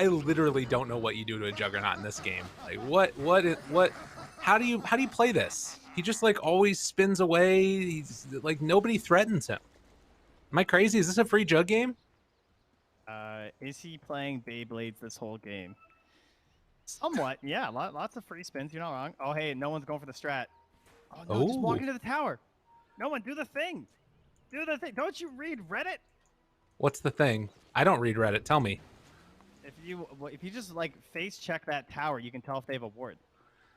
I literally don't know what you do to a Juggernaut in this game. Like what how do you play this? He just like always spins away. He's like nobody threatens him. Am I crazy? Is this a free Jug game? Is he playing Beyblades this whole game? Somewhat, yeah. Lots of free spins. You're not wrong. Oh, hey, no one's going for the strat. Oh no, just walk Oh. into the tower. No one, do the thing. Do the thing. Don't you read Reddit? What's the thing? I don't read Reddit. Tell me. If you just like face check that tower, you can tell if they have a ward.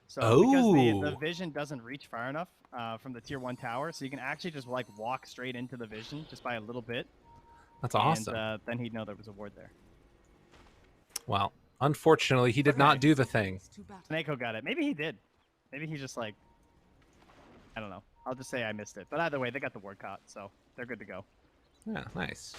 So because the Oh. vision doesn't reach far enough from the tier 1 tower, so you can actually just like walk straight into the vision just by a little bit. That's awesome. And then he'd know there was a ward there. Well, unfortunately, he did not do the thing. Snako got it. Maybe he did. Maybe he just like, I don't know. I'll just say I missed it. But either way, they got the ward caught, so they're good to go. Yeah, nice.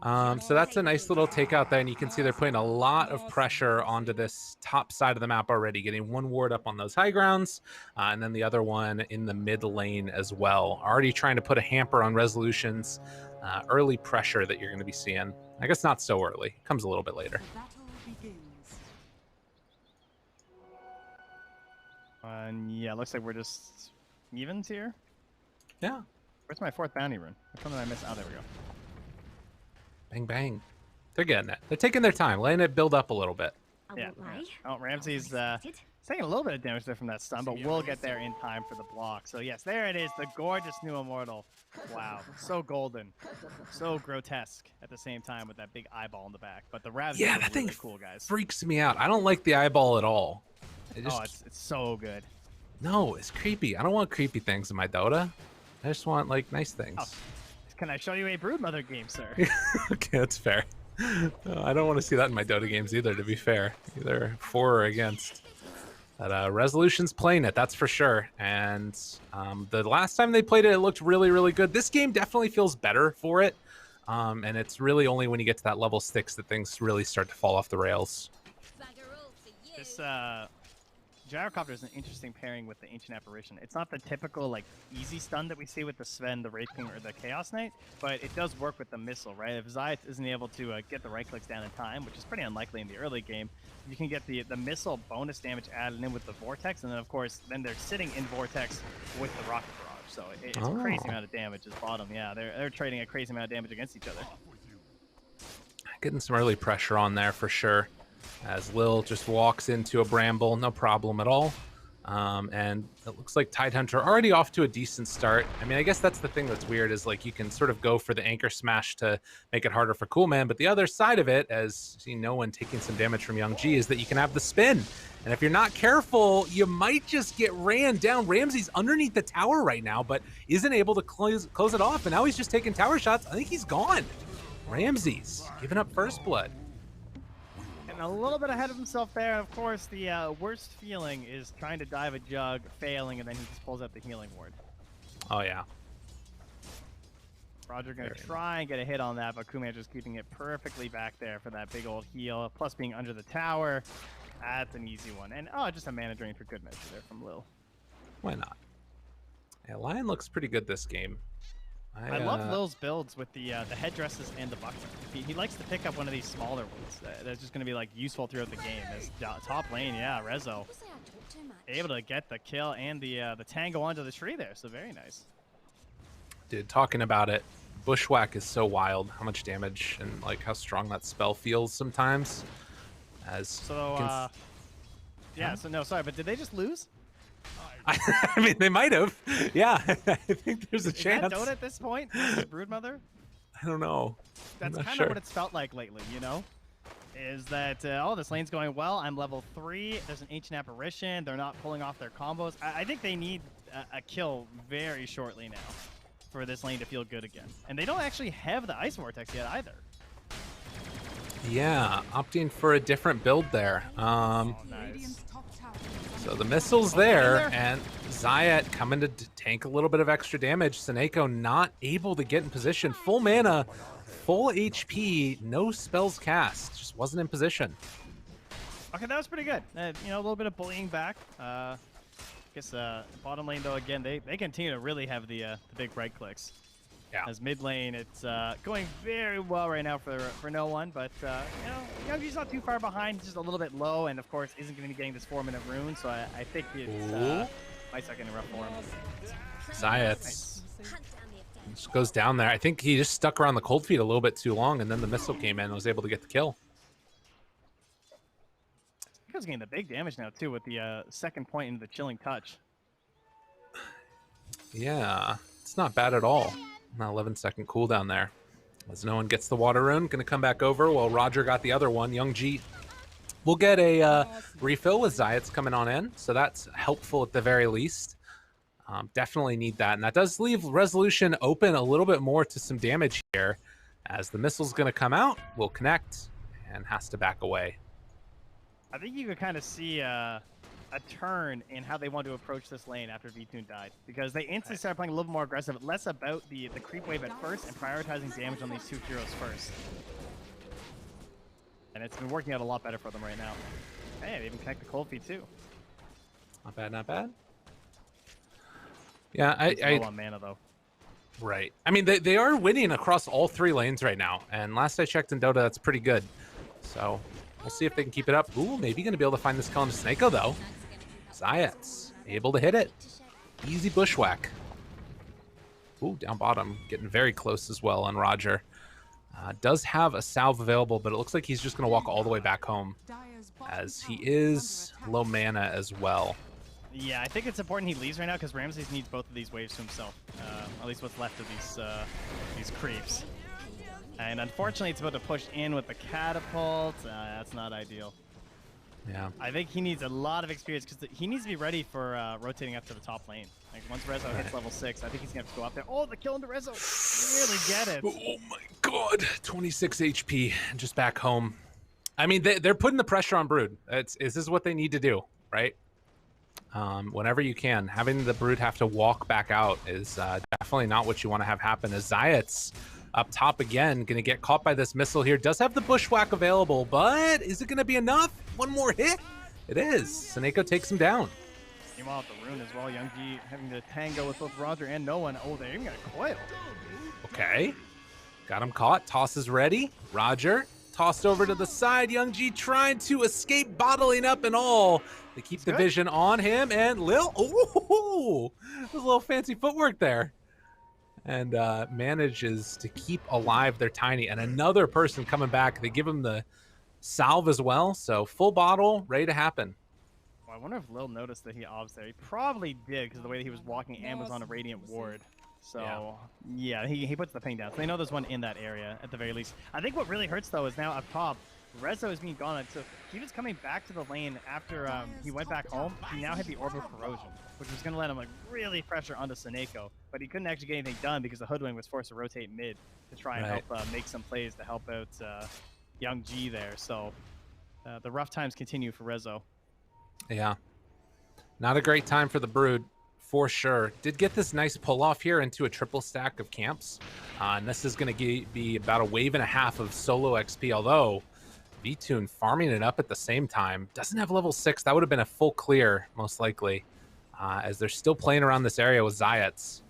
So that's a nice little takeout there, and you can see they're putting a lot of pressure onto this top side of the map already, getting one ward up on those high grounds, and then the other one in the mid lane as well. Already trying to put a hamper on Resolution's early pressure that you're going to be seeing. I guess not so early. It comes a little bit later. And yeah, looks like we're just evens here. Yeah. Where's my 4th bounty rune? Which one did I miss? Oh, there we go. Bang, bang. They're getting it. They're taking their time, letting it build up a little bit. Yeah. Oh, Ramsey's taking a little bit of damage there from that stun, but we'll get there in time for the block. So yes, there it is, the gorgeous new immortal. Wow, so golden, so grotesque at the same time with that big eyeball in the back. But the Ravs Yeah, are that really thing cool, guys. freaks me out. I don't like the eyeball at all. Oh, it's so good. No, it's creepy. I don't want creepy things in my Dota. I just want like nice things. Oh. Can I show you a Broodmother game, sir? Okay, that's fair. I don't want to see that in my Dota games either, to be fair. Either for or against. But Resolution's playing it, that's for sure. And the last time they played it, it looked really, really good. This game definitely feels better for it. And it's really only when you get to that level 6 that things really start to fall off the rails. This Gyrocopter is an interesting pairing with the Ancient Apparition. It's not the typical like easy stun that we see with the Sven, the Wraith King, or the Chaos Knight, but it does work with the missile, right? If Zayat isn't able to get the right clicks down in time, which is pretty unlikely in the early game, you can get the missile bonus damage added in with the Vortex, and then of course, then they're sitting in Vortex with the Rocket Barrage. So it's a crazy amount of damage is bottom. Yeah, they're trading a crazy amount of damage against each other. Getting some early pressure on there for sure. As Lil just walks into a bramble, no problem at all. And it looks like Tidehunter already off to a decent start. I mean, I guess that's the thing that's weird is like you can sort of go for the anchor smash to make it harder for Coolman, but the other side of it, as you see no one taking some damage from Young G, is that you can have the spin. And if you're not careful, you might just get ran down. Ramsey's underneath the tower right now, but isn't able to close it off. And now he's just taking tower shots. I think he's gone. Ramsey's giving up first blood. And a little bit ahead of himself there. And of course, the worst feeling is trying to dive a jug, failing, and then he just pulls out the healing ward. Oh, yeah. Roger going to try and get a hit on that, but Kuman just keeping it perfectly back there for that big old heal. Plus being under the tower, that's an easy one. And just a mana drain for good measure there from Lil. Why not? Yeah, Lion looks pretty good this game. I love Lil's builds with the headdresses and the buckler. He likes to pick up one of these smaller ones that's just going to be like useful throughout the game. As top lane, yeah, Rezo able to get the kill and the tango onto the tree there, so very nice. Dude, talking about it, Bushwhack is so wild. How much damage and like how strong that spell feels sometimes. Yeah. So no, sorry, but did they just lose? I mean, they might have. Yeah, I think there's a chance. Is that Dota at this point? Broodmother? I don't know. That's kind of what it's felt like lately, you know? Is that, this lane's going well. I'm level 3. There's an Ancient Apparition. They're not pulling off their combos. I think they need a kill very shortly now for this lane to feel good again. And they don't actually have the Ice Vortex yet either. Yeah, opting for a different build there. Nice. So the missile's there, and Zayat coming to tank a little bit of extra damage. Seneko not able to get in position. Full mana, full HP, no spells cast. Just wasn't in position. Okay, that was pretty good. A little bit of bullying back. Guess bottom lane, though, again, they continue to really have the big right clicks. Yeah. As mid lane, it's going very well right now for no one, but you know, Youngji's not too far behind, just a little bit low, and of course isn't going to be getting this 4-minute rune, so I think it's might start getting rough for him. Zayats just goes down there. I think he just stuck around the cold feet a little bit too long, and then the missile came in and was able to get the kill. He's getting the big damage now too with the second point into the chilling touch. Yeah, it's not bad at all. An 11-second cooldown there. As no one gets the water rune, gonna come back over while Roger got the other one. Youngji will get a refill with Zayats coming on in, so that's helpful at the very least. Definitely need that, and that does leave Resolution open a little bit more to some damage here, as the missile's gonna come out, will connect, and has to back away. I think you could kind of see a turn in how they want to approach this lane after VTune died, because they instantly started playing a little more aggressive, less about the creep wave at first and prioritizing damage on these two heroes first. And it's been working out a lot better for them right now. Hey, they even connect the cold feet too. Not bad, not bad. Yeah, I on mana though. Right. I mean, they are winning across all 3 lanes right now, and last I checked in Dota, that's pretty good. So we'll see if they can keep it up. Ooh, maybe going to be able to find this kill into Snako, though. Zayats able to hit it. Easy bushwhack. Ooh, down bottom. Getting very close as well on Roger. Does have a salve available, but it looks like he's just going to walk all the way back home, as he is low mana as well. Yeah, I think it's important he leaves right now because Ramses needs both of these waves to himself. At least what's left of these creeps. And unfortunately, it's about to push in with the catapult. That's not ideal. Yeah. I think he needs a lot of experience because he needs to be ready for rotating up to the top lane. Like once Rezo hits level 6, I think he's gonna have to go up there. Oh, the kill into Rezo! Really get it. Oh my god, 26 HP just back home. I mean, they're putting the pressure on Brood. This is what they need to do, right? Whenever you can, having the Brood have to walk back out is definitely not what you want to have happen. As Zayats up top again, gonna get caught by this missile here. Does have the bushwhack available, but is it gonna be enough? One more hit? It is. Snako takes him down. Meanwhile, at the rune as well, Youngji having to tango with both Roger and no one. Oh, they even got a coil. Okay. Got him caught. Toss is ready. Roger tossed over to the side. Youngji trying to escape, bottling up and all. They keep the vision on him, and Lil, ooh, there's a little fancy footwork there. And manages to keep alive their Tiny. And another person coming back. They give him the salve as well. So full bottle, ready to happen. Well, I wonder if Lil noticed that he obs there. He probably did because the way that he was walking and was on a Radiant Ward. So, yeah, he puts the ping down. So they know there's one in that area at the very least. I think what really hurts, though, is now up top, Rezo is being gone. So he was coming back to the lane after he went back home. He now had the Orb of Corrosion, which was going to let him like really pressure onto Snako. But he couldn't actually get anything done because the Hoodwing was forced to rotate mid to try and help make some plays to help out Youngji there. So the rough times continue for Rezo. Yeah. Not a great time for the Brood, for sure. Did get this nice pull off here into a triple stack of camps. And this is going to be about a wave and a half of solo XP, although VTune farming it up at the same time. Doesn't have level 6. That would have been a full clear, most likely, as they're still playing around this area with Zayats.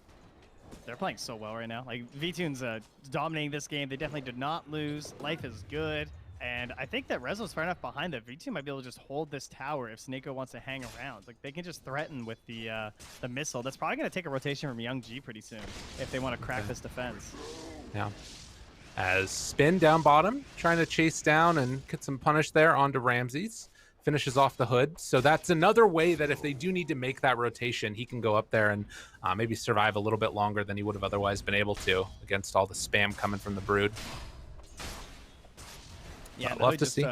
They're playing so well right now. Like, VTune's dominating this game. They definitely did not lose. Life is good. And I think that Rezo's far enough behind that VTune might be able to just hold this tower if Snako wants to hang around. Like, they can just threaten with the missile. That's probably going to take a rotation from Youngji pretty soon if they want to crack this defense. Yeah. As Spin down bottom, trying to chase down and get some punish there onto Ramses. Finishes off the hood. So that's another way that if they do need to make that rotation, he can go up there and maybe survive a little bit longer than he would have otherwise been able to against all the spam coming from the Brood. Yeah, I'd love to see.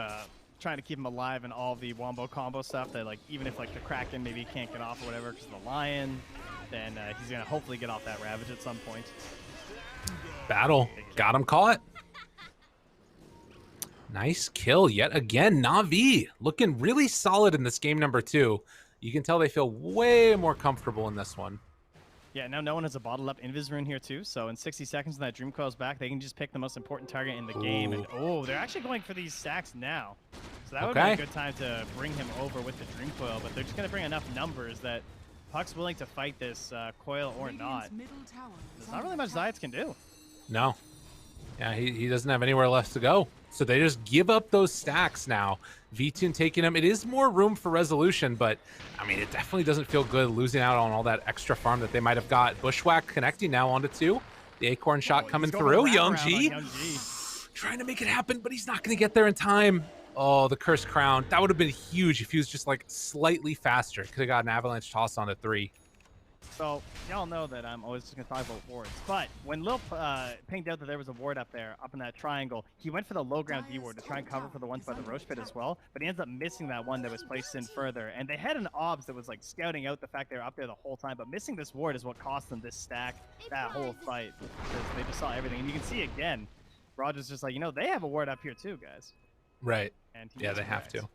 Trying to keep him alive and all the wombo combo stuff. That like even if like the Kraken maybe can't get off or whatever because of the Lion, then he's gonna hopefully get off that Ravage at some point. Battle. Got him caught. Nice kill yet again. Navi looking really solid in this game number 2. You can tell they feel way more comfortable in this one. Yeah, now no one has a bottled up Invis rune here too. So in 60 seconds when that Dream Coil's back, they can just pick the most important target in the game. And oh, they're actually going for these stacks now. So that would be a good time to bring him over with the Dream Coil. But they're just going to bring enough numbers that Puck's willing to fight this coil or not, there's not really much Zayats can do. No. Yeah, he doesn't have anywhere left to go. So they just give up those stacks now. Vtune taking them. It is more room for resolution, but I mean, it definitely doesn't feel good losing out on all that extra farm that they might have got. Bushwhack connecting now onto 2. The Acorn shot coming through. Young G trying to make it happen, but he's not going to get there in time. Oh, the Cursed Crown. That would have been huge if he was just like slightly faster. Could have got an avalanche toss on the 3. So, y'all know that I'm always just going to talk about wards. But when Lil pinged out that there was a ward up there, up in that triangle, he went for the low ground D ward to try and cover for the ones by the Roche pit as well. But he ends up missing that one that was placed in further. And they had an obs that was like scouting out the fact they were up there the whole time. But missing this ward is what cost them this stack, that whole fight. Because they just saw everything. And you can see again, Roger's just like, you know, they have a ward up here too, guys. Right. And yeah, they have to.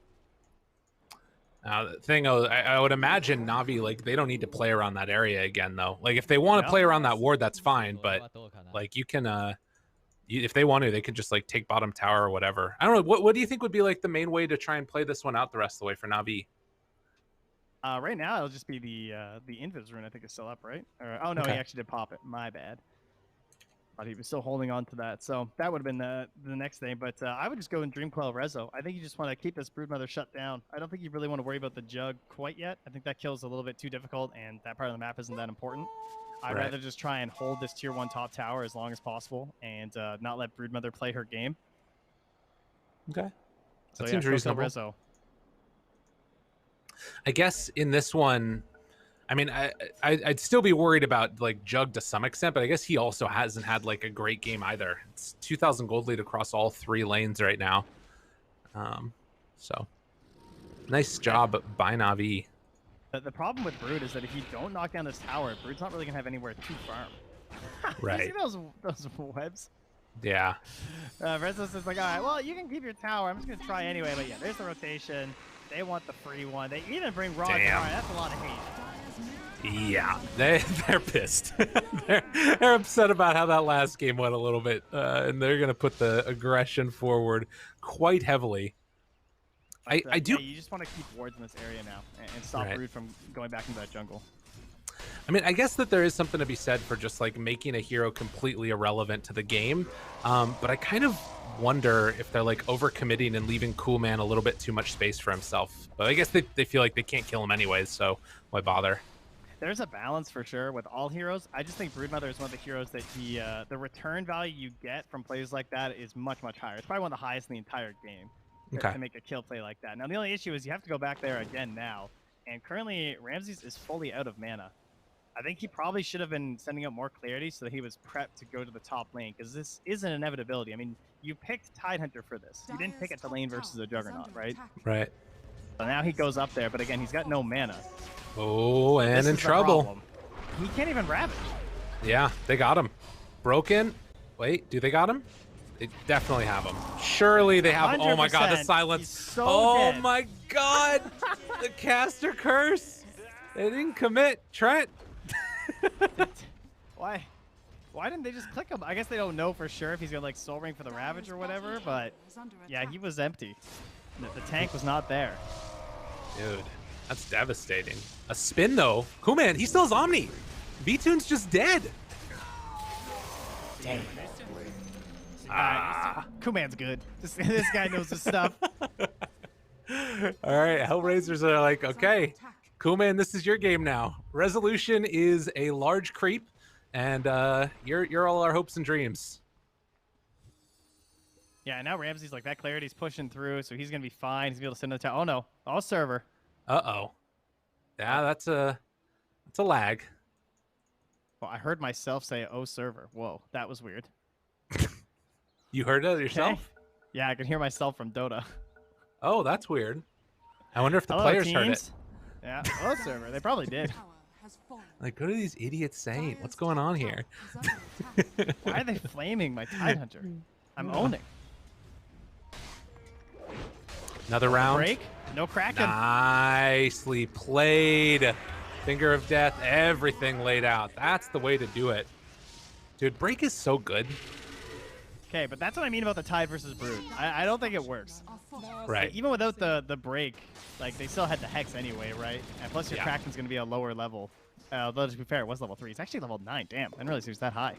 The thing, I would imagine Navi, like, they don't need to play around that area again, though. Like, if they want to play around that ward, that's fine. But, like, you can, if they want to, they could just, like, take bottom tower or whatever. I don't know. What do you think would be, like, the main way to try and play this one out the rest of the way for Navi? Right now, it'll just be the Invis rune, I think, is still up, right? Or, oh, no, Okay. he actually did pop it. My bad. But he was still holding on to that. So that would have been the next thing. But I would just go in Dreamcoil Rezo. I think you just want to keep this Broodmother shut down. I don't think you really want to worry about the Jug quite yet. I think that kill's a little bit too difficult, and that part of the map isn't that important. I'd rather just try and hold this tier 1 top tower as long as possible and not let Broodmother play her game. Okay. So, that seems reasonable. Rezo. I guess in this one, I mean, I'd still be worried about, like, Jug to some extent, but I guess he also hasn't had, like, a great game either. It's 2,000 gold lead across all 3 lanes right now. So, nice job by Navi. The problem with Brood is that if you don't knock down this tower, Brood's not really going to have anywhere to farm. Right. You see those webs? Yeah. Rezo's just like, all right, well, you can keep your tower. I'm just going to try anyway. But yeah, there's the rotation. They want the free one. They even bring Rod. All right, that's a lot of hate. Yeah, they're pissed. they're upset about how that last game went a little bit, and they're gonna put the aggression forward quite heavily. But, I do. Yeah, you just want to keep wards in this area now and stop Brood from going back into that jungle. I mean, I guess that there is something to be said for just like making a hero completely irrelevant to the game, but I kind of wonder if they're like overcommitting and leaving Coolman a little bit too much space for himself. But I guess they feel like they can't kill him anyways, so why bother? There's a balance for sure with all heroes. I just think Broodmother is one of the heroes that the return value you get from plays like that is much, much higher. It's probably one of the highest in the entire game to make a kill play like that. Now, the only issue is you have to go back there again now. And currently, Ramses is fully out of mana. I think he probably should have been sending out more clarity so that he was prepped to go to the top lane, because this is an inevitability. I mean, you picked Tidehunter for this. You didn't pick it to lane versus a Juggernaut, right? Right. So now he goes up there, but again, he's got no mana. Oh, and in trouble. He can't even Ravage. Yeah, they got him. Broken. Wait, do they got him? They definitely have him. Surely they have. Oh my god, the silence. So oh dead. my god. The caster curse. They didn't commit. Trent. Why didn't they just click him? I guess they don't know for sure if he's gonna like soul ring for the Ravage or whatever, but yeah, he was empty. The tank was not there. Dude, that's devastating. A spin though. Kuman, he still has Omni. V-Tune's just dead. Dang. Kuman's good. This guy knows his stuff. All right, Hellraisers are like, okay, Kuman, this is your game now. Resolution is a large creep, and you're all our hopes and dreams. Yeah, now Ramsey's like, that clarity's pushing through, so he's gonna be fine. He's gonna be able to send the tower. Oh no, all server. Uh-oh. Yeah, that's a lag. Well, I heard myself say, oh server. Whoa, that was weird. You heard it yourself? Okay. Yeah, I can hear myself from Dota. Oh, that's weird. I wonder if the Hello, players teams. heard it. Yeah, oh server. They probably did. Like, what are these idiots saying? What's going on here? Why are they flaming my Tidehunter? I'm owning. Another round. Break? No cracking. Nicely played. Finger of death, everything laid out. That's the way to do it. Dude, break is so good. Okay, but that's what I mean about the Tide versus Brood. I don't think it works. Right. Like, even without the break, Like, they still had the Hex anyway, right? And plus, your Yeah. Kraken's going to be a lower level. Although, to be fair, it was level 3. It's actually level 9. Damn, I didn't realize it was that high.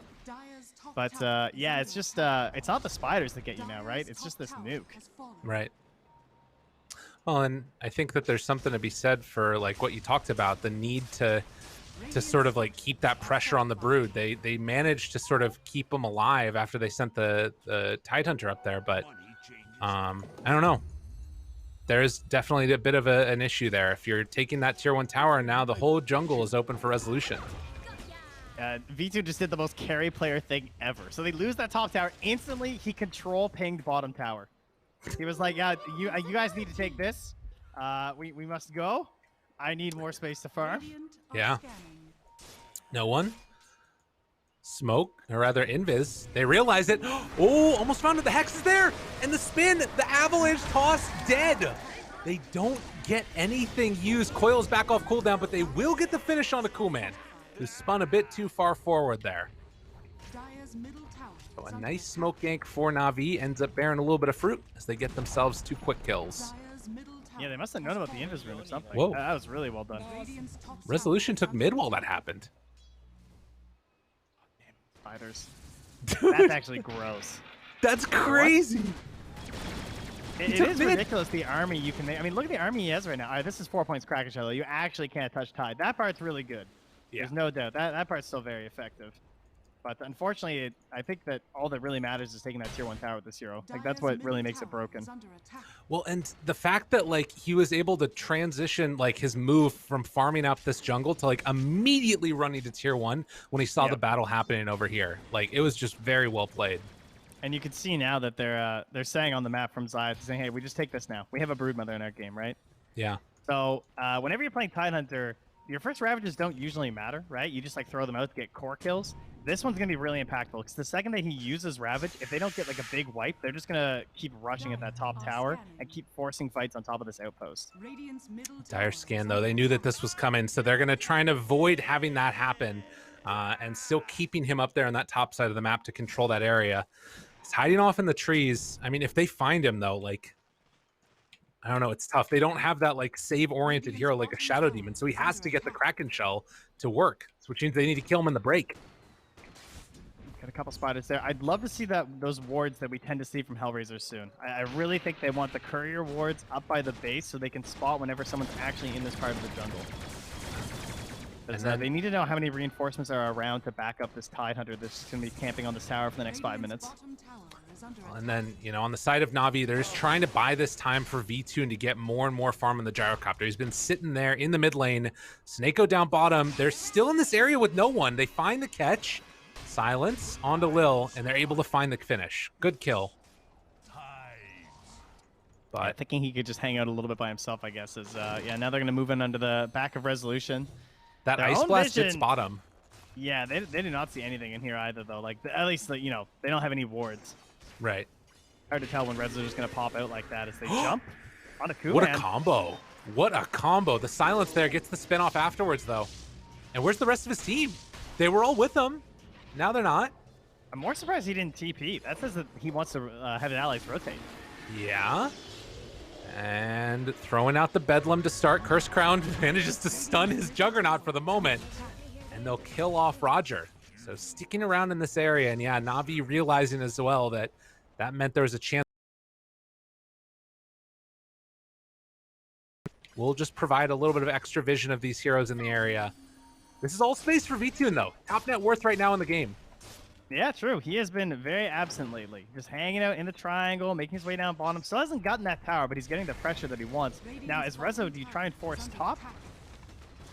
But, yeah, it's just, it's not the spiders that get you now, right? It's just this nuke. Right. Well, and I think that there's something to be said for, like, what you talked about, the need to sort of, like, keep that pressure on the Brood. They managed to sort of keep them alive after they sent the Tidehunter up there, but I don't know. There is definitely a bit of an issue there. If you're taking that tier 1 tower, and now the whole jungle is open for resolution. V2 just did the most carry player thing ever. So they lose that top tower. Instantly, he control pinged bottom tower. He was like, yeah, you guys need to take this. We must go. I need more space to farm. Yeah. No one. Smoke, or rather Invis. They realize it. Oh, almost found it. The Hex is there. And the spin, the avalanche toss, dead. They don't get anything used. Coil's back off cooldown, but they will get the finish on the Coolman, who spun a bit too far forward there. So a nice smoke gank for Navi ends up bearing a little bit of fruit as they get themselves 2 quick kills. Yeah, they must have known about the Invis room or something. Whoa. That was really well done. Resolution took mid while that happened. Spiders. That's actually gross. That's crazy. It is ridiculous, the army you can make. I mean, look at the army he has right now. All right, this is 4 points Kraken Shadow. You actually can't touch Tide. That part's really good. Yeah. There's no doubt. That part's still very effective. But unfortunately, I think that all that really matters is taking that tier 1 tower with this hero. Like, that's what really makes it broken. Well, and the fact that, like, he was able to transition, like, his move from farming up this jungle to, like, immediately running to tier 1 when he saw the battle happening over here. Like, it was just very well played. And you can see now that they're saying on the map from Zayas, saying, hey, we just take this now. We have a Broodmother in our game, right? Yeah. So whenever you're playing Tidehunter, your first Ravages don't usually matter, right? You just, like, throw them out to get core kills. This one's going to be really impactful because the second that he uses Ravage, if they don't get, like, a big wipe, they're just going to keep rushing at that top tower and keep forcing fights on top of this outpost. Dire scan, though. They knew that this was coming, so they're going to try and avoid having that happen and still keeping him up there on that top side of the map to control that area. He's hiding off in the trees. I mean, if they find him, though, like, I don't know, it's tough. They don't have that, like, save-oriented hero like a Shadow Demon, so he has to get the Kraken Shell to work, which means they need to kill him in the break. Got a couple spiders there. I'd love to see those wards that we tend to see from Hellraisers soon. I really think they want the courier wards up by the base so they can spot whenever someone's actually in this part of the jungle. They need to know how many reinforcements are around to back up this Tidehunter that's going to be camping on this tower for the next 5 minutes. And then, you know, on the side of Navi, they're just trying to buy this time for V2 and to get more and more farm on the Gyrocopter. He's been sitting there in the mid lane. Snako down bottom. They're still in this area with no one. They find the catch. Silence onto Lil, and they're able to find the finish. Good kill. But yeah, thinking he could just hang out a little bit by himself, I guess, is, yeah, now they're going to move in under the back of Resolution. That Ice Blast did spot him. Yeah, they did not see anything in here either, though. Like, at least, you know, they don't have any wards. Right. Hard to tell when Resolution's going to pop out like that as they jump on a Kulan. What a combo. What a combo. The silence there gets the spin off afterwards, though. And where's the rest of his team? They were all with him. Now they're not. I'm more surprised he didn't TP. That says that he wants to have his allies rotate. Yeah. And throwing out the Bedlam to start. Curse Crown manages to stun his Juggernaut for the moment. And they'll kill off Roger. So sticking around in this area. And yeah, Navi realizing as well that that meant there was a chance. We'll just provide a little bit of extra vision of these heroes in the area. This is all space for V2, though. Top net worth right now in the game. Yeah, true. He has been very absent lately. Just hanging out in the triangle, making his way down bottom. Still hasn't gotten that tower, but he's getting the pressure that he wants. Now, as Rezo, do you try and force top?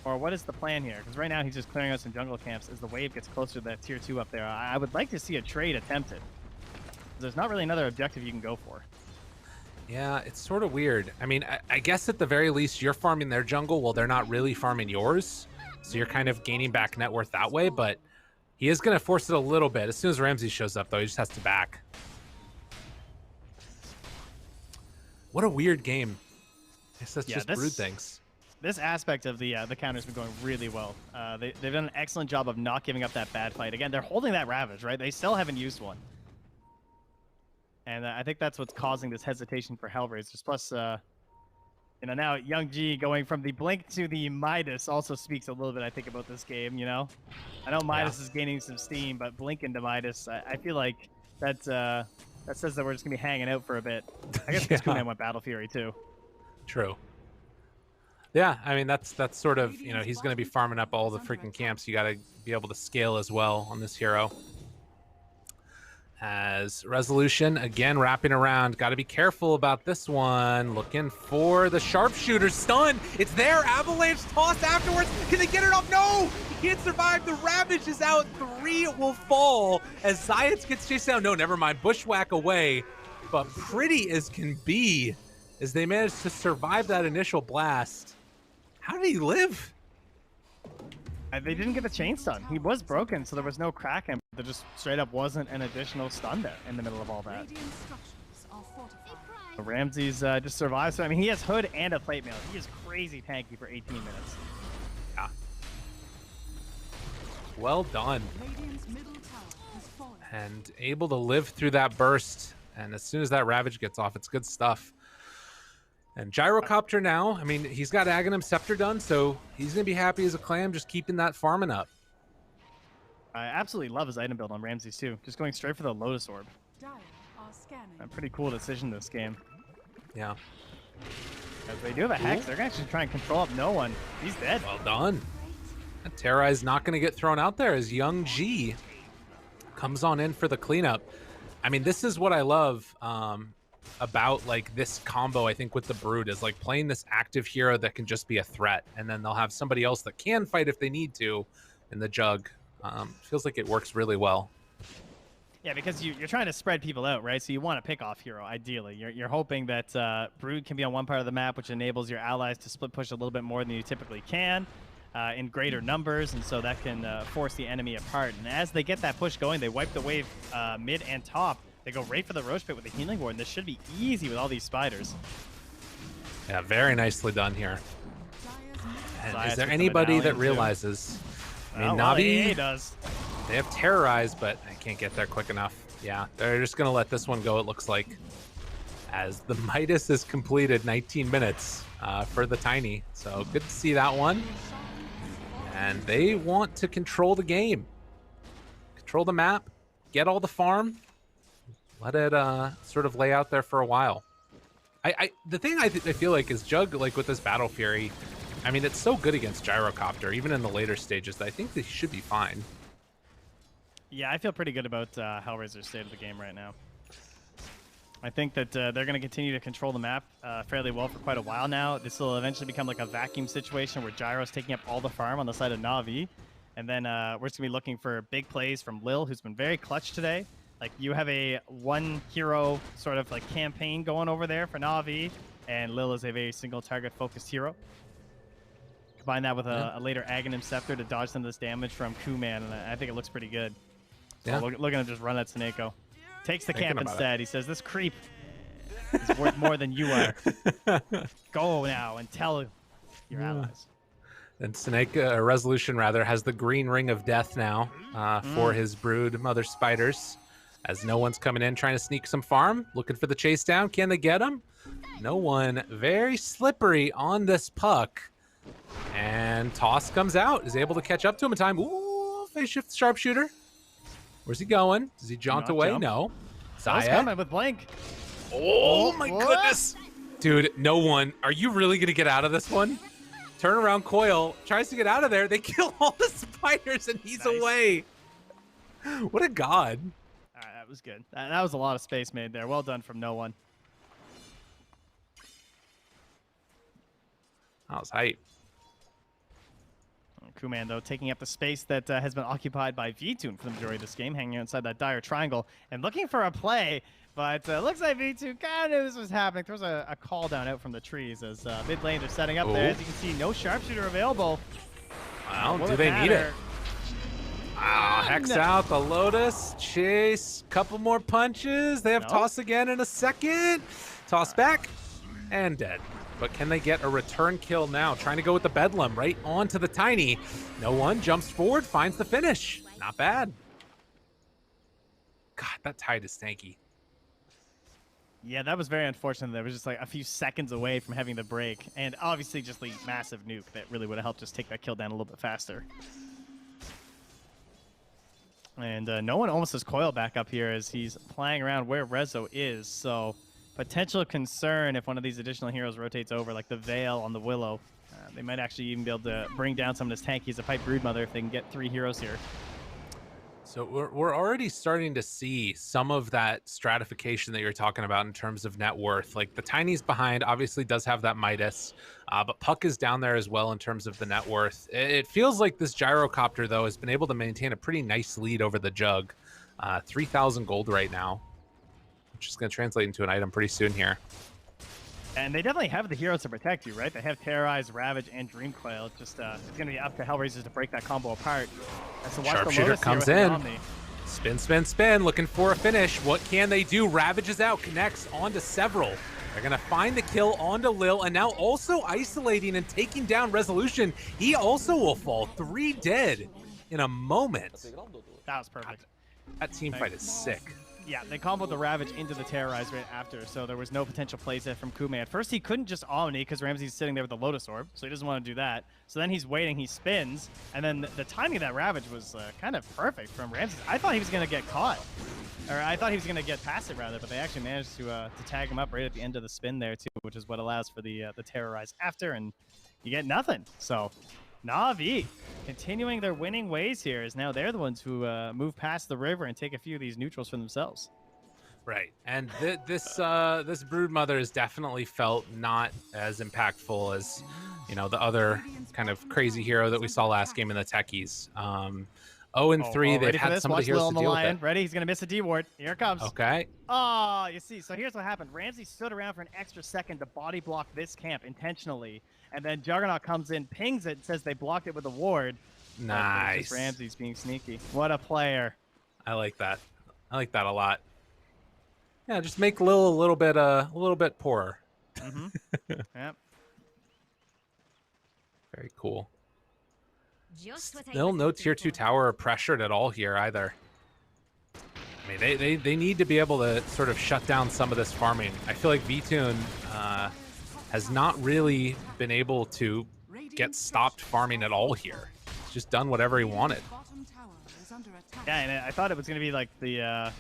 Or what is the plan here? Because right now he's just clearing out some jungle camps as the wave gets closer to that tier 2 up there. I would like to see a trade attempted. There's not really another objective you can go for. Yeah, it's sort of weird. I mean, I guess at the very least you're farming their jungle while they're not really farming yours. So you're kind of gaining back net worth that way, but he is going to force it a little bit. As soon as Ramsey shows up, though, he just has to back. What a weird game. I guess that's just Brood things. This aspect of the counter's been going really well. They've done an excellent job of not giving up that bad fight. Again, they're holding that Ravage, right? They still haven't used one. And I think that's what's causing this hesitation for Hellraisers. Plus, You know, now Young G going from the Blink to the Midas also speaks a little bit, I think, about this game, you know? I know Midas is gaining some steam, but Blink into Midas, I feel like that says that we're just going to be hanging out for a bit. I guess because Kuman went Battle Fury, too. True. Yeah, I mean, that's sort of, you know, he's going to be farming up all the freaking camps. You got to be able to scale as well on this hero. As Resolution, again, wrapping around. Got to be careful about this one. Looking for the sharpshooter stun. It's there. Avalanche toss afterwards. Can they get it off? No! He can't survive. The Ravage is out. 3 will fall as Zayats gets chased down. No, never mind. Bushwhack away. But pretty as can be as they manage to survive that initial blast. How did he live? They didn't get the chain stun. He was broken, so there was no crack in. There just straight up wasn't an additional stun there in the middle of all that. So Ramses just survives. So I mean, he has Hood and a plate mail. He is crazy tanky for 18 minutes. Yeah. Well done. And able to live through that burst. And as soon as that Ravage gets off, it's good stuff. And Gyrocopter now, I mean, he's got Aghanim Scepter done, so he's going to be happy as a clam just keeping that farming up. I absolutely love his item build on Ramses, too. Just going straight for the Lotus Orb. A pretty cool decision this game. Yeah. As they do have a Hex, they're going to actually try and control up no one. He's dead. Well done. And Terrai's not going to get thrown out there as Young G comes on in for the cleanup. I mean, this is what I love about like this combo, I think, with the Brood is like playing this active hero that can just be a threat, and then they'll have somebody else that can fight if they need to in the Jug. Feels like it works really well. Yeah, because you're trying to spread people out, right? So you want a pick-off hero, ideally. You're hoping that Brood can be on one part of the map, which enables your allies to split push a little bit more than you typically can in greater numbers, and so that can force the enemy apart. And as they get that push going, they wipe the wave mid and top. They go right for the Roche Pit with the Healing Ward, and this should be easy with all these spiders. Yeah, very nicely done here. And is there anybody that realizes? I mean, Navi does. They have Terrorize, but I can't get there quick enough. Yeah, they're just going to let this one go, it looks like. As the Midas is completed, 19 minutes for the Tiny. So good to see that one. And they want to control the game. Control the map. Get all the farm. Let it sort of lay out there for a while. The thing I feel like is Jug, like with this Battle Fury, I mean, it's so good against Gyrocopter, even in the later stages, that I think they should be fine. Yeah, I feel pretty good about Hellraiser's state of the game right now. I think that they're going to continue to control the map fairly well for quite a while now. This will eventually become like a vacuum situation where Gyro's taking up all the farm on the side of Navi. And then we're just going to be looking for big plays from Lil, who's been very clutch today. Like, you have a one hero sort of like campaign going over there for Navi, and Lil is a very single target focused hero. Combine that with a later Aghanim Scepter to dodge some of this damage from Kuman, and I think it looks pretty good. So yeah. Look at him just run at Snako. Takes the camp instead. He says, this creep is worth more than you are. Go now and tell your allies. And Snake, Resolution rather, has the green ring of death now for his brood mother spiders. As no one's coming in trying to sneak some farm, looking for the chase down. Can they get him? No one. Very slippery on this puck. And Toss comes out, is able to catch up to him in time. Ooh, face shift sharpshooter. Where's he going? Does he jaunt away? Jump. No. Zayat coming with Blank. Oh my goodness. Dude, no one. Are you really going to get out of this one? Turn around coil, tries to get out of there. They kill all the spiders and he's away. What a god. All right, that was good. That was a lot of space made there. Well done from no one. That was hype. Kuman, though, taking up the space that has been occupied by V-Tune for the majority of this game, hanging inside that dire triangle and looking for a play. But looks like V-Tune kind of knew this was happening. Throws a call down out from the trees as mid lanes are setting up there. As you can see, no sharpshooter available. Well, do they need it? Hex out the Lotus. Chase. Couple more punches. They have Toss again in a second. Toss back. And dead. But can they get a return kill now? Trying to go with the Bedlam right onto the Tiny. No one jumps forward, finds the finish. Not bad. God, that tide is stanky. Yeah, that was very unfortunate. That was just like a few seconds away from having the break, and obviously just the massive nuke that really would have helped just take that kill down a little bit faster. And no one almost has coil back up here as he's playing around where Rezo is, so potential concern if one of these additional heroes rotates over, like the Veil on the Willow. They might actually even be able to bring down some of this tanky as a Pipe Broodmother if they can get 3 heroes here. So we're already starting to see some of that stratification that you're talking about in terms of net worth. Like the Tiny's behind obviously does have that Midas, but Puck is down there as well in terms of the net worth. It feels like this Gyrocopter, though, has been able to maintain a pretty nice lead over the Jug. 3,000 gold right now, which is going to translate into an item pretty soon here. And they definitely have the heroes to protect you, right? They have Terrorize, Ravage, and Dream Coil. Just it's going to be up to Hellraisers to break that combo apart. And so watch Sharpshooter comes in. Spin, spin, spin, looking for a finish. What can they do? Ravage is out, connects onto several. They're going to find the kill onto Lil, and now also isolating and taking down Resolution. He also will fall. 3 dead in a moment. That was perfect. That team fight is sick. Yeah, they comboed the Ravage into the Terrorize right after, so there was no potential playset from Kume. At first, he couldn't just Omni because Ramsey's sitting there with the Lotus Orb, so he doesn't want to do that. So then he's waiting, he spins, and then the timing of that Ravage was kind of perfect from Ramsey. I thought he was going to get caught, or I thought he was going to get past it, rather, but they actually managed to tag him up right at the end of the spin there, too, which is what allows for the Terrorize after, and you get nothing. So Navi continuing their winning ways here, is now they're the ones who move past the river and take a few of these neutrals for themselves. Right, and this Broodmother has definitely felt not as impactful as, you know, the other kind of crazy hero that we saw last game in the Techies. 0-3, they've had some of the heroes to deal with it. Ready? He's gonna miss a D ward. Here it comes. Okay. Oh, you see. So here's what happened. Ramsey stood around for an extra second to body block this camp intentionally, and then Juggernaut comes in, pings it, and says they blocked it with a ward. Nice. Ramsey's being sneaky. What a player. I like that. I like that a lot. Yeah, just make Lil a little bit poorer. Mm-hmm. Yep. Very cool. Still no tier 2 tower pressured at all here either. I mean, they need to be able to sort of shut down some of this farming. I feel like Vtoon has not really been able to get stopped farming at all here. He's just done whatever he wanted. Yeah, and I thought it was going to be like the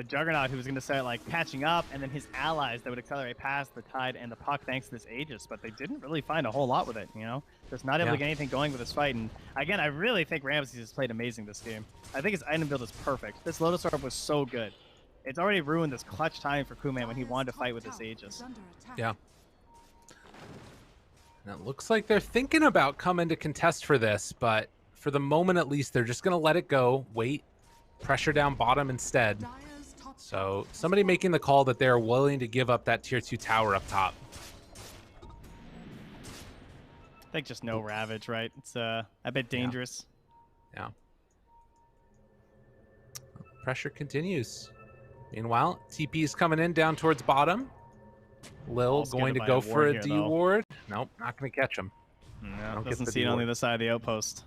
Juggernaut who was going to start like catching up, and then his allies that would accelerate past the Tide and the Puck thanks to this Aegis, but they didn't really find a whole lot with it, you know? Just not able to get anything going with this fight, and again, I really think Ramsey has played amazing this game. I think his item build is perfect. This Lotus Orb was so good. It's already ruined this clutch time for Kuman when he wanted to fight with this Aegis. Yeah. And it looks like they're thinking about coming to contest for this, but for the moment at least, they're just going to let it go, wait, pressure down bottom instead. So somebody making the call that they're willing to give up that tier 2 tower up top. I think just no Ravage, right? It's a bit dangerous. Yeah. Pressure continues. Meanwhile, TP is coming in down towards bottom. Lil going to go for a D ward. Nope, not going to catch him. No, doesn't see it on the other side of the outpost.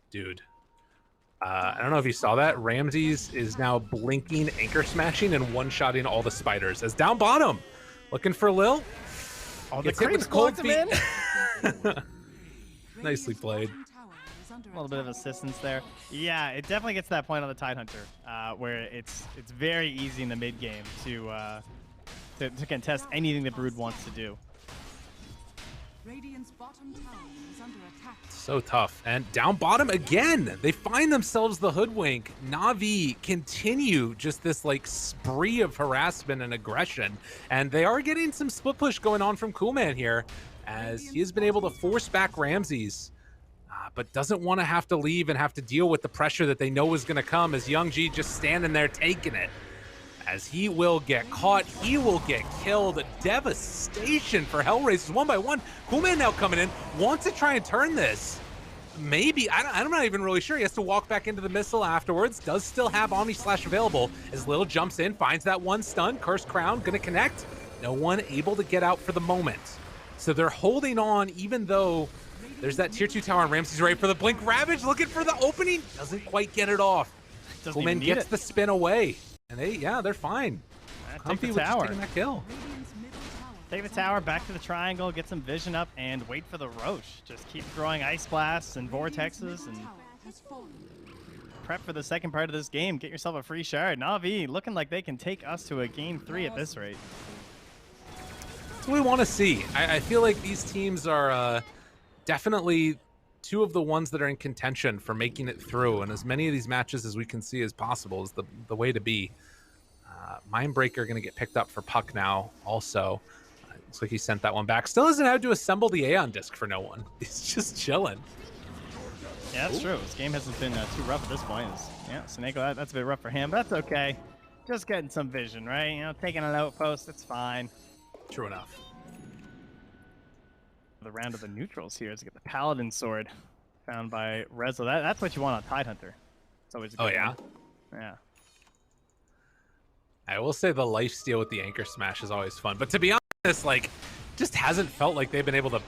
Dude. I don't know if you saw that. Ramses is now blinking, anchor smashing, and one-shotting all the spiders. As down bottom, looking for Lil. Oh, the creeps blocked him in. Nicely played. A little bit of assistance there. Yeah, it definitely gets to that point on the Tidehunter where it's very easy in the mid game to contest anything that Brood wants to do. Radiant's bottom tower is under attack. So tough. And down bottom again, they find themselves the hoodwink. Navi continue just this like spree of harassment and aggression, and they are getting some split push going on from Coolman here, as he has been able to force back Ramses, but doesn't want to have to leave and have to deal with the pressure that they know is going to come, as Young G just standing there taking it. As he will get caught, he will get killed. Devastation for Hellraisers, 1 by 1. Coolman now coming in, wants to try and turn this. Maybe, I'm not even really sure. He has to walk back into the missile afterwards. Does still have Omni Slash available as Lil jumps in, finds that one stun. Cursed Crown gonna connect. No one able to get out for the moment. So they're holding on even though there's that tier 2 tower and Ramsey's ready for the blink. Ravage looking for the opening. Doesn't quite get it off. Coolman gets the spin away. And they're fine. Comfy with just taking that kill. Radiant's middle tower Take the is tower, under back to the triangle, get some vision up, and wait for the Roche. Just keep throwing ice blasts and Radiant's vortexes middle and tower has fallen. prep for the second part of this game. Get yourself a free shard. Navi looking like they can take us to a game 3 at this rate. That's what we want to see. I feel like these teams are definitely two of the ones that are in contention for making it through, and as many of these matches as we can see as possible is the way to be. Mindbreaker going to get picked up for Puck now also. Looks like he sent that one back. Still hasn't had to assemble the Aeon disc for no one. He's just chilling. Yeah, that's true. This game hasn't been too rough at this point. Yeah, Sneko, that's a bit rough for him, but that's okay. Just getting some vision, right? You know, taking an outpost, it's fine. True enough. The round of the neutrals here is to get the Paladin sword found by Rezo. That's what you want on Tidehunter. It's always a good yeah? one. Yeah. I will say the lifesteal with the anchor smash is always fun, but to be honest, like, just hasn't felt like they've been able to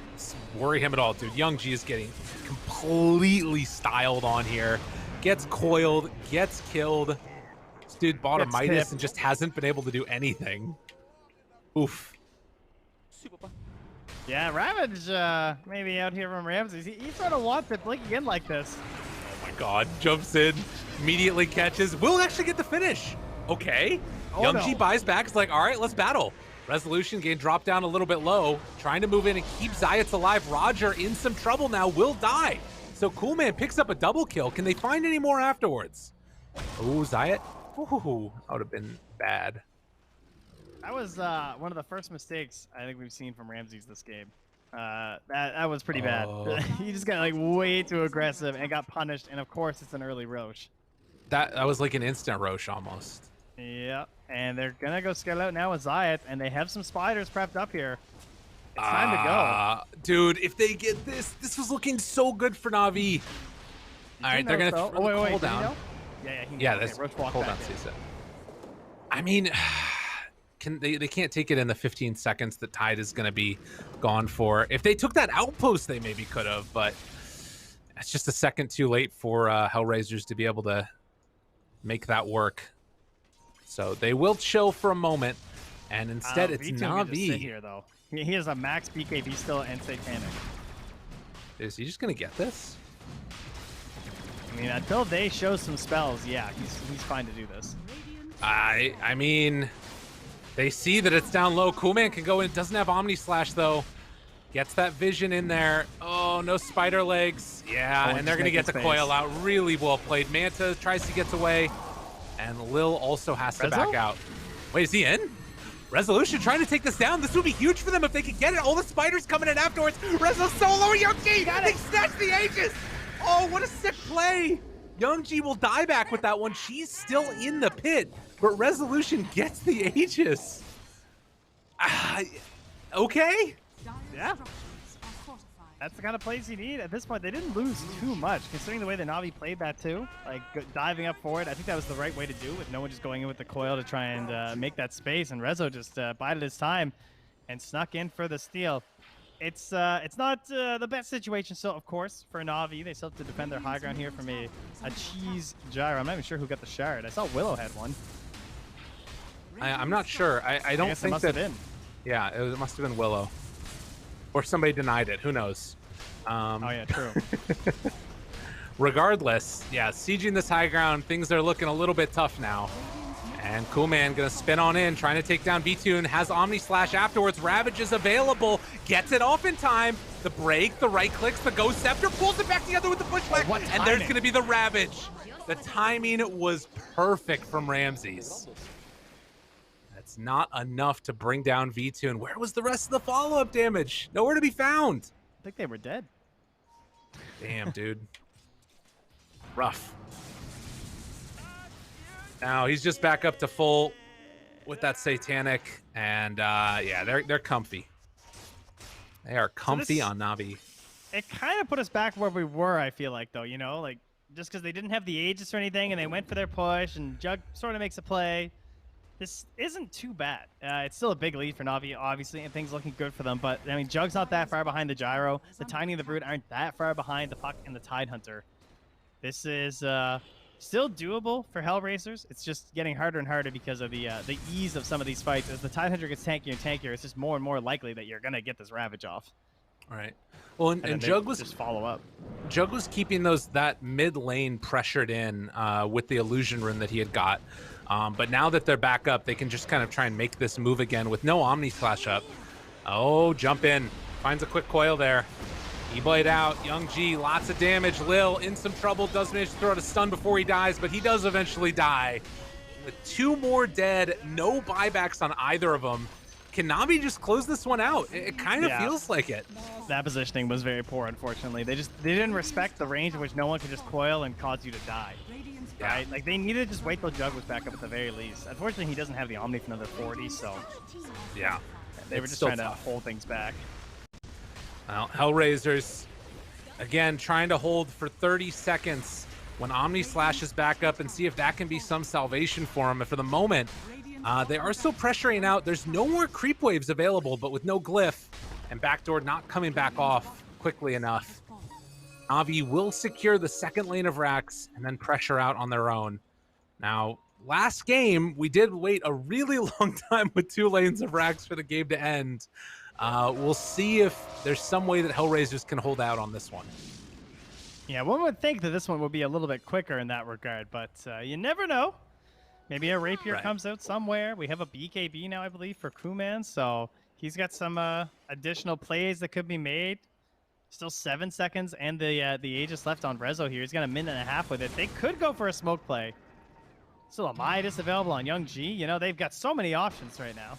worry him at all, dude. Young G is getting completely styled on here. Gets coiled, gets killed. This dude bought Gets a Midas tipped. and just hasn't been able to do anything. Oof. Yeah, Ravage maybe out here from Ramses. He sort of wants it blinking in like this. Oh my god, jumps in, immediately catches. Will actually get the finish. Okay. Oh, Young no. G buys back. It's like, all right, let's battle. Resolution game dropped down a little bit low. Trying to move in and keep Zayat's alive. Roger in some trouble now. Will die. So Coolman picks up a double kill. Can they find any more afterwards? Oh, Zayat. Ooh, that would have been bad. That was one of the first mistakes I think we've seen from Ramses this game. That was pretty bad. He just got like way too aggressive and got punished. And of course, it's an early Roche. That was like an instant Roche almost. Yeah, and they're gonna go scale out now with Zayat, and they have some spiders prepped up here. It's time to go. Dude, if they get this was looking so good for Navi. All right, they're gonna throw the wait, cool did he down. know? Yeah, he Yeah, knows. this Okay, Roche walked hold back on, in. Cisa. I mean, they can't take it in the 15 seconds that Tide is gonna be gone for. If they took that outpost, they maybe could have, but it's just a second too late for Hellraisers to be able to make that work. So they will chill for a moment, and instead it's V2 can just sit Navi. here though. He has a max BKB still and Satanic. Is he just gonna get this? I mean, until they show some spells, yeah, he's fine to do this. radiant. I mean, they see that it's down low. Coolman can go in. Doesn't have Omni Slash though. Gets that vision in there. Oh, no spider legs. Yeah, Oh, and they're just gonna get the making coil space. out. Really well played. Manta tries to get away, and Lil also has to Rezo? back out. Wait, is he in? Resolution trying to take this down. This would be huge for them if they could get it. All the spiders coming in afterwards. Rezo solo. Young G. They snatch the Aegis. Oh, what a sick play. Young G will die back with that one. She's still in the pit, but Resolution gets the Aegis. Okay. Dire Yeah. structures are fortified. That's the kind of plays you need. At this point, they didn't lose too much, considering the way the Navi played that too. Like, diving up forward, I think that was the right way to do it, with no one just going in with the coil to try and make that space. And Rezo just bided his time and snuck in for the steal. It's not the best situation still, of course, for Navi. They still have to defend their high ground here from a cheese gyro. I'm not even sure who got the shard. I saw Willow had one. I'm not sure. I don't guess it think must that. have been. Yeah, it must have been Willow, or somebody denied it. Who knows? Oh yeah, true. Regardless, yeah, sieging this high ground, things are looking a little bit tough now. And Coolman gonna spin on in, trying to take down V2, and has Omni Slash afterwards. Ravage is available, gets it off in time. The break, the right clicks, the Ghost Scepter pulls it back together with the pushback, what and there's timing. gonna be the Ravage. The timing was perfect from Ramses. That's not enough to bring down V2. And where was the rest of the follow-up damage? Nowhere to be found. I think they were dead. Damn, dude. Rough. Now he's just back up to full with that Satanic, and yeah, they're comfy. They are comfy this- on Navi. It kind of put us back where we were, I feel like, though, you know? Like, just because they didn't have the Aegis or anything, and they went for their push, and Jug sort of makes a play. This isn't too bad. It's still a big lead for Navi, obviously, and things looking good for them. But, I mean, Jug's not that far behind the Gyro. The Tiny and the Brute aren't that far behind the Puck and the Tidehunter. This is Still doable for Hellraisers. It's just getting harder and harder because of the ease of some of these fights. As the Tidehunter gets tankier and tankier, it's just more and more likely that you're gonna get this Ravage off. All right. Well, and they Jug was just follow up. Jug was keeping that mid lane pressured in with the illusion rune that he had got. But now that they're back up, they can just kind of try and make this move again with no Omni Slash up. Oh, jump in. Finds a quick coil there. E-Blade out. Young G, lots of damage. Lil in some trouble. Does manage to throw out a stun before he dies, but he does eventually die. With 2 more dead, no buybacks on either of them. Can Navi just close this one out? It kind of feels like it. That positioning was very poor, unfortunately. They didn't respect the range in which no one could just coil and cause you to die. Right? Like, they needed to just wait till Jug was back up at the very least. Unfortunately, he doesn't have the Omni for another 40, so... Yeah. They were just trying to hold things back. Well, Hellraisers, again, trying to hold for 30 seconds when Omni slashes back up and see if that can be some salvation for them. And for the moment, they are still pressuring out. There's no more creep waves available, but with no glyph and backdoor not coming back off quickly enough, Navi will secure the second lane of racks and then pressure out on their own. Now, last game, we did wait a really long time with 2 lanes of racks for the game to end. We'll see if there's some way that Hellraisers can hold out on this one. Yeah, one would think that this one would be a little bit quicker in that regard, but you never know. Maybe a Rapier comes out somewhere. We have a BKB now, I believe, for Crewman, so he's got some additional plays that could be made. Still 7 seconds, and the Aegis left on Rezo here. He's got a minute and a half with it. They could go for a smoke play. Still a Midas available on Young G. You know, they've got so many options right now.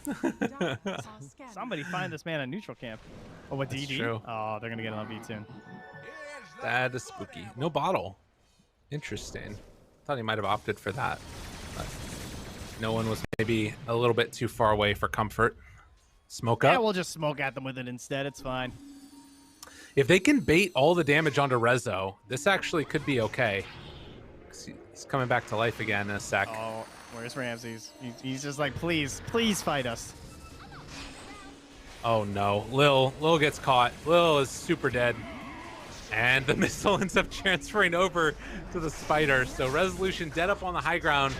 Somebody find this man a neutral camp. Oh, what DD? True. Oh, they're going to get on V soon. That is spooky. No bottle. Interesting. Thought he might have opted for that. But no one was maybe a little bit too far away for comfort. Smoke up. Yeah, we'll just smoke at them with it instead. It's fine. If they can bait all the damage onto Rezo, this actually could be okay. He's coming back to life again in a sec. Oh, where's Ramses? He's just like, please, please fight us. Oh no, Lil gets caught. Lil is super dead. And the missile ends up transferring over to the spider. So Resolution dead up on the high ground.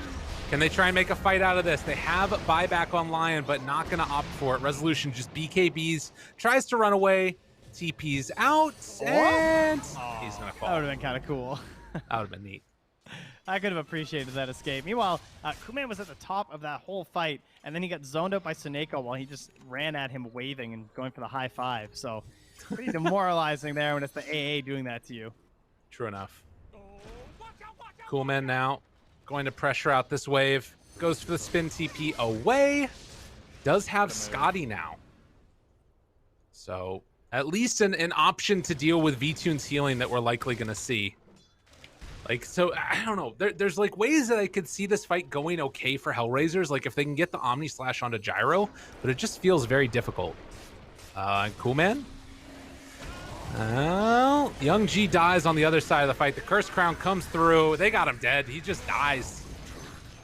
Can they try and make a fight out of this? They have buyback on Lion, but not gonna opt for it. Resolution just BKBs, tries to run away, TP's out, and he's gonna fall. That would have been kind of cool. That would have been neat. I could have appreciated that escape. Meanwhile, Kuman was at the top of that whole fight, and then he got zoned out by Suneko while he just ran at him waving and going for the high five. So pretty demoralizing there when it's the AA doing that to you. True enough. Coolman now going to pressure out this wave. Goes for the spin TP away. Does have Scotty now. So at least an option to deal with V-Tune's healing that we're likely going to see. Like, so, I don't know. There's, like, ways that I could see this fight going okay for Hellraisers, like, if they can get the Omni Slash onto Gyro, but it just feels very difficult. Coolman? Well, Young G dies on the other side of the fight. The Curse Crown comes through. They got him dead. He just dies.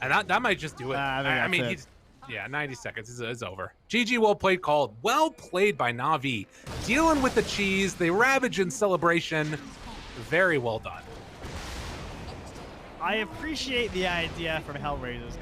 And that might just do it. I mean, yeah, 90 seconds is over. GG, well played, called. Well played by Navi. Dealing with the cheese. They ravage in celebration. Very well done. I appreciate the idea from Hellraisers.